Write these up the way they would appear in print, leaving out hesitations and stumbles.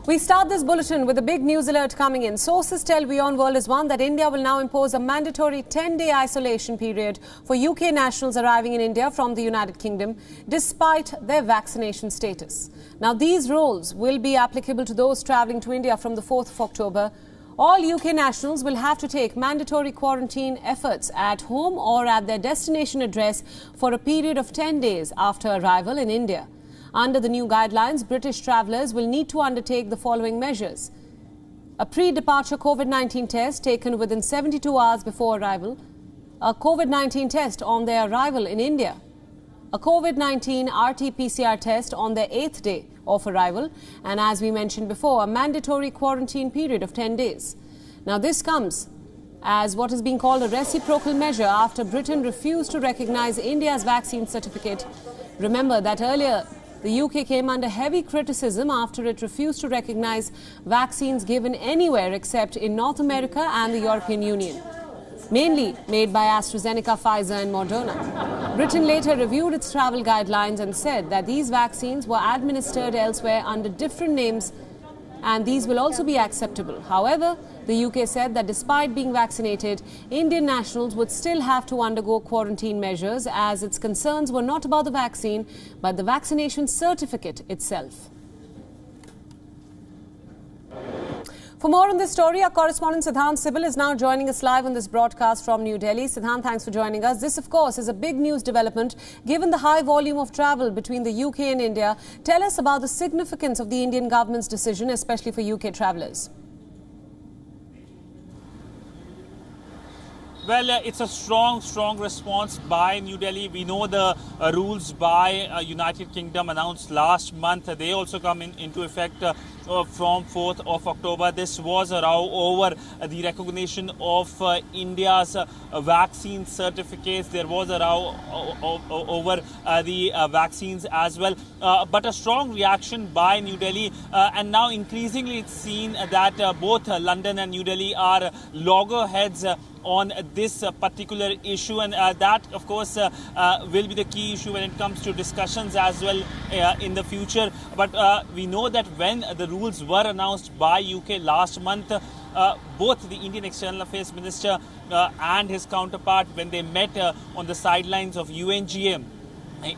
We start this bulletin with a big news alert coming in. Sources tell WION World is One that India will now impose a mandatory 10-day isolation period for UK nationals arriving in India from the United Kingdom, despite their vaccination status. Now, these rules will be applicable to those travelling to India from the 4th of October. All UK nationals will have to take mandatory quarantine efforts at home or at their destination address for a period of 10 days after arrival in India. Under the new guidelines, British travellers will need to undertake the following measures: a pre-departure COVID-19 test taken within 72 hours before arrival, a COVID-19 test on their arrival in India, a COVID-19 RT-PCR test on their 8th day of arrival, and as we mentioned before, a mandatory quarantine period of 10 days. Now, this comes as what is being called a reciprocal measure after Britain refused to recognise India's vaccine certificate. Remember that earlier the UK came under heavy criticism after it refused to recognise vaccines given anywhere except in North America and the European Union, mainly made by AstraZeneca, Pfizer and Moderna. Britain later reviewed its travel guidelines and said that these vaccines were administered elsewhere under different names and these will also be acceptable. However, the UK said that despite being vaccinated, Indian nationals would still have to undergo quarantine measures as its concerns were not about the vaccine but the vaccination certificate itself. For more on this story, our correspondent Siddhant Sibil is now joining us live on this broadcast from New Delhi. Siddhant, thanks for joining us. This, of course, is a big news development given the high volume of travel between the UK and India. Tell us about the significance of the Indian government's decision, especially for UK travellers. Well, it's a strong response by New Delhi. We know the rules by United Kingdom announced last month. They also come into effect from 4th of October. This was a row over the recognition of India's vaccine certificates. There was a row over the vaccines as well. But a strong reaction by New Delhi. And now increasingly it's seen that both London and New Delhi are loggerheads on this particular issue, and that of course will be the key issue when it comes to discussions as well in the future. But we know that when the rules were announced by UK last month, both the Indian External Affairs Minister and his counterpart, when they met on the sidelines of UNGA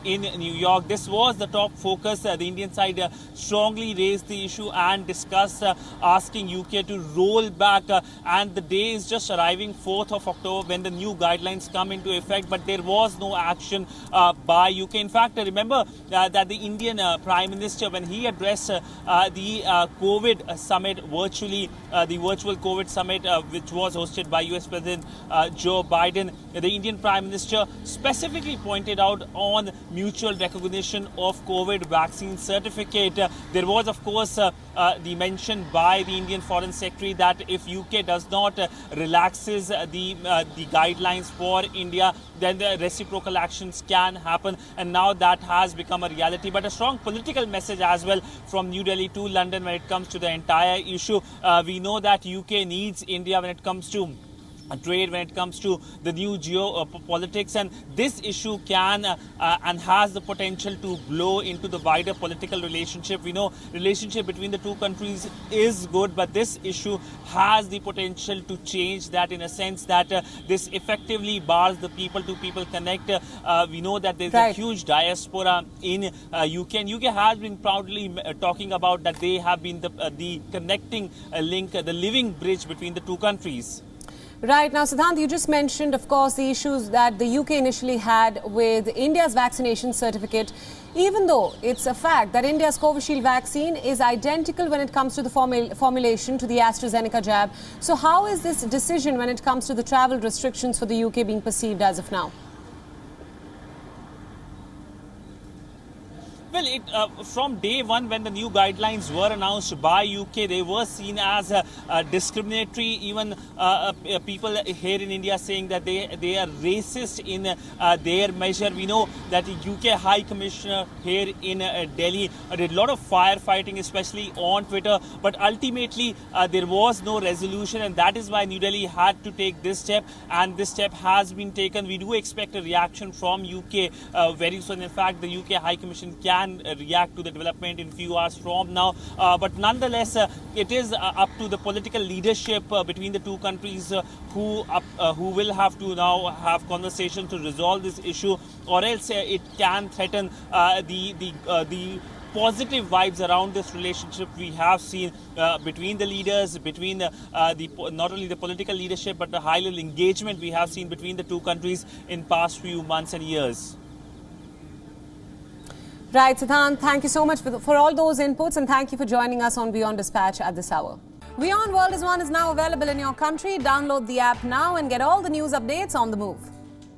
in New York, this was the top focus. The Indian side strongly raised the issue and discussed asking UK to roll back, and the day is just arriving 4th of October when the new guidelines come into effect, but there was no action by UK. In fact, remember that the Indian Prime Minister, when he addressed the COVID summit virtually, the virtual COVID summit which was hosted by US President Joe Biden, the Indian Prime Minister specifically pointed out on mutual recognition of COVID vaccine certificate. There was, of course, the mention by the Indian Foreign Secretary that if UK does not relaxes the guidelines for India, then the reciprocal actions can happen. And now that has become a reality. But a strong political message as well from New Delhi to London when it comes to the entire issue. We know that UK needs India when it comes to trade, when it comes to the new geopolitics, and this issue can and has the potential to blow into the wider political relationship. We know relationship between the two countries is good, but this issue has the potential to change that, in a sense that this effectively bars the people-to-people connect. We know that there's a huge diaspora in UK, and UK has been proudly talking about that they have been the connecting link, the living bridge between the two countries. Right. Now, Siddhant, you just mentioned, of course, the issues that the UK initially had with India's vaccination certificate, even though it's a fact that India's Covishield vaccine is identical when it comes to the formulation to the AstraZeneca jab. So how is this decision when it comes to the travel restrictions for the UK being perceived as of now? Well, from day one, when the new guidelines were announced by UK, they were seen as discriminatory. Even people here in India saying that they are racist in their measure. We know that the UK High Commissioner here in Delhi did a lot of firefighting, especially on Twitter. But ultimately, there was no resolution, and that is why New Delhi had to take this step, and this step has been taken. We do expect a reaction from UK very soon. In fact, the UK High Commission can can react to the development in few hours from now. But nonetheless, it is up to the political leadership between the two countries who will have to now have conversation to resolve this issue, or else it can threaten the positive vibes around this relationship we have seen between the leaders, between not only the political leadership but the high-level engagement we have seen between the two countries in past few months and years. Right, Siddhant, thank you so much for all those inputs, and thank you for joining us on WION Dispatch at this hour. WION World is now available in your country. Download the app now and get all the news updates on the move.